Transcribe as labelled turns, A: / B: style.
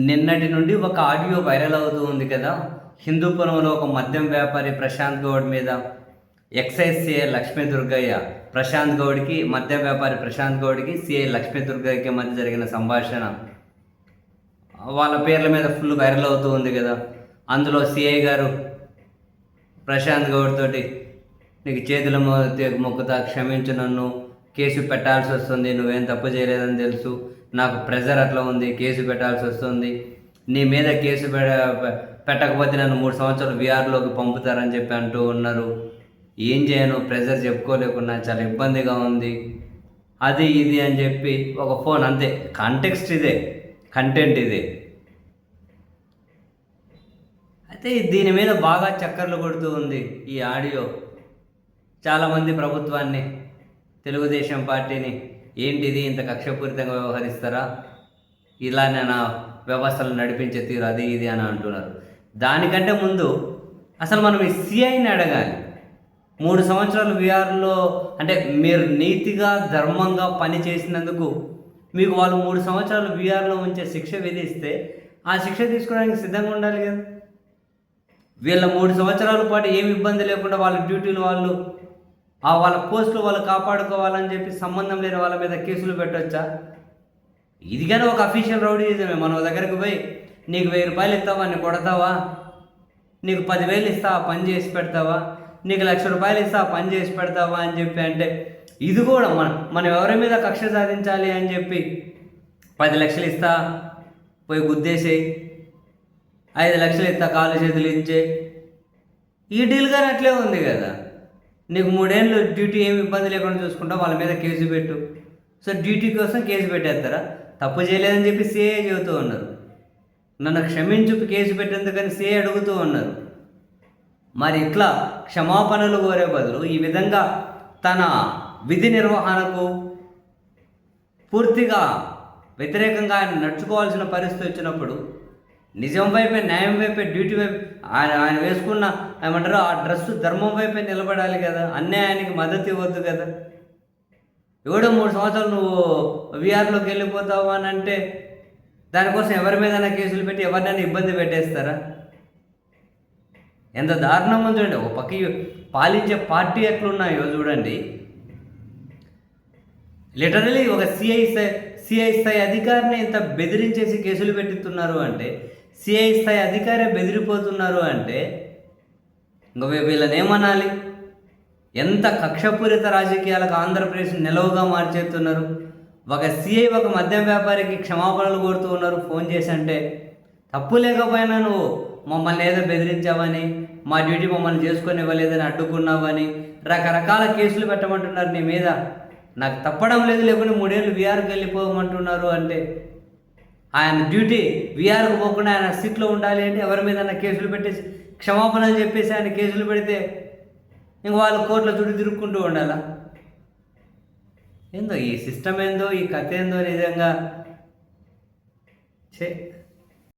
A: నిన్నటి నుండి ఒక ఆడియో వైరల్ అవుతూ ఉంది కదా. హిందూపురంలో ఒక మద్యం వ్యాపారి ప్రశాంత్ గౌడ్ మీద ఎక్సైజ్ సిఐ లక్ష్మీ దుర్గయ్య, ప్రశాంత్ గౌడ్కి, మద్యం వ్యాపారి ప్రశాంత్ గౌడ్కి, సిఐ లక్ష్మీ దుర్గయ్యకి మధ్య జరిగిన సంభాషణ వాళ్ళ పేర్ల మీద ఫుల్ వైరల్ అవుతూ ఉంది కదా. అందులో సిఐ గారు ప్రశాంత్ గౌడ్ తోటి, నీకు చేతుల మొక్కుతా, క్షమించు, నన్ను కేసు పెట్టాల్సి వస్తుంది, నువ్వేం తప్పు చేయలేదని తెలుసు, నాకు ప్రెజర్ అట్లా ఉంది, కేసు పెట్టాల్సి వస్తుంది, నీ మీద కేసు పెట్టకపోతే నన్ను 3 సంవత్సరాలు విఆర్లోకి పంపుతారని చెప్పి అంటూ ఉన్నారు. ఏం చేయను, ప్రెజర్ చెప్పుకోలేకున్నా, చాలా ఇబ్బందిగా ఉంది, అది ఇది అని చెప్పి ఒక ఫోన్, అంతే. కాంటెక్స్ట్ ఇదే, కంటెంట్ ఇదే. అయితే దీని మీద బాగా చక్కర్లు కొడుతూ ఉంది ఈ ఆడియో. చాలామంది ప్రభుత్వాన్ని, తెలుగుదేశం పార్టీని, ఏంటిది ఇంత కక్షపూరితంగా వ్యవహరిస్తారా, ఇలానే నా వ్యవస్థలు నడిపించే తీరు, అది ఇది అని అంటున్నారు. దానికంటే ముందు అసలు మనం ఈ సిఐని అడగాలి. 3 సంవత్సరాలు విఆర్లో, అంటే మీరు నీతిగా ధర్మంగా పని చేసినందుకు మీకు వాళ్ళు 3 సంవత్సరాలు విఆర్లో ఉంచే శిక్ష విధిస్తే ఆ శిక్ష తీసుకోవడానికి సిద్ధంగా ఉండాలి కదా. వీళ్ళ 3 సంవత్సరాల పాటు ఏమి ఇబ్బంది లేకుండా వాళ్ళ డ్యూటీలు వాళ్ళు, వాళ్ళ పోస్టులు వాళ్ళు కాపాడుకోవాలని చెప్పి సంబంధం లేని వాళ్ళ మీద కేసులు పెట్టవచ్చా? ఇది కానీ ఒక అఫీషియల్ రౌడీయిజమే. మన దగ్గరకు పోయి, నీకు 1000 రూపాయలు ఇస్తావా, నీకు కొడతావా, నీకు 10,000 ఇస్తావా, పని చేసి పెడతావా, నీకు 1,00,000 రూపాయలు ఇస్తావా, పని చేసి పెడతావా అని చెప్పి అంటే, ఇది కూడా మనం ఎవరి మీద కక్ష సాధించాలి అని చెప్పి 10 లక్షలు ఇస్తా, పోయి గుద్దేసేయి, 5 లక్షలు ఇస్తా, కాలు చేతులు ఇచ్చే, ఈ డీల్ కానీ అట్లే ఉంది కదా. నీకు 3 ఏళ్ళు డ్యూటీ ఏమి ఇబ్బంది లేకుండా చూసుకుంటావు, వాళ్ళ మీద కేసు పెట్టు. సో డ్యూటీ కోసం కేసు పెట్టేస్తారా? తప్పు చేయలేదని చెప్పి సిఏ చెబుతూ ఉన్నారు. నన్ను క్షమించు, కేసు పెట్టేందుకని సిఏ అడుగుతూ ఉన్నారు. మరి ఇట్లా క్షమాపణలు కోరే బదులు ఈ విధంగా తన విధి నిర్వహణకు పూర్తిగా వ్యతిరేకంగా ఆయన నడుచుకోవాల్సిన పరిస్థితి వచ్చినప్పుడు, నిజం వైపే, న్యాయం వైపే, డ్యూటీ వైపు, ఆయన వేసుకున్న ఏమంటారు ఆ డ్రెస్సు ధర్మం వైపే నిలబడాలి కదా. అన్యాయానికి మద్దతు ఇవ్వద్దు కదా. ఎవడో 3 సంవత్సరాలు నువ్వు విఆర్లోకి వెళ్ళిపోతావు అని అంటే దానికోసం ఎవరి మీదైనా కేసులు పెట్టి ఎవరినైనా ఇబ్బంది పెట్టేస్తారా? ఎంత దారుణం చూడండి. ఒక పక్క పాలించే పార్టీ ఎట్లున్నాయో చూడండి. లిటరలీ ఒక సిఐ స్థాయి అధికారిని ఇంత బెదిరించేసి కేసులు పెట్టిస్తున్నారు అంటే, సిఐ స్థాయి అధికారే బెదిరిపోతున్నారు అంటే ఇంకా వీళ్ళని ఏమనాలి? ఎంత కక్షపూరిత రాజకీయాలకు ఆంధ్రప్రదేశ్ నిలవుగా మార్చేస్తున్నారు. ఒక సిఐ ఒక మద్యం వ్యాపారికి క్షమాపణలు కోరుతూ ఉన్నారు ఫోన్ చేసి. అంటే తప్పు లేకపోయినా నువ్వు మమ్మల్ని ఏదో బెదిరించావని, మా డ్యూటీ మమ్మల్ని చేసుకొని ఇవ్వలేదని అడ్డుకున్నావని రకరకాల కేసులు పెట్టమంటున్నారు నీ మీద. నాకు తప్పడం లేదు, లేకుండా 3 ఏళ్ళు విఆర్కి వెళ్ళిపోమంటున్నారు అంటే, ఆయన డ్యూటీ విఆర్కు పోకుండా ఆయన సీట్లో ఉండాలి అంటే ఎవరి మీద కేసులు పెట్టేసి క్షమాపణలు చెప్పేసి ఆయన కేసులు పెడితే ఇంక వాళ్ళు కోర్టులో చుట్టూ తిరుక్కుంటూ ఉండాలా? ఏందో ఈ సిస్టమ్, ఏందో ఈ కథ, ఏందో నిజంగా.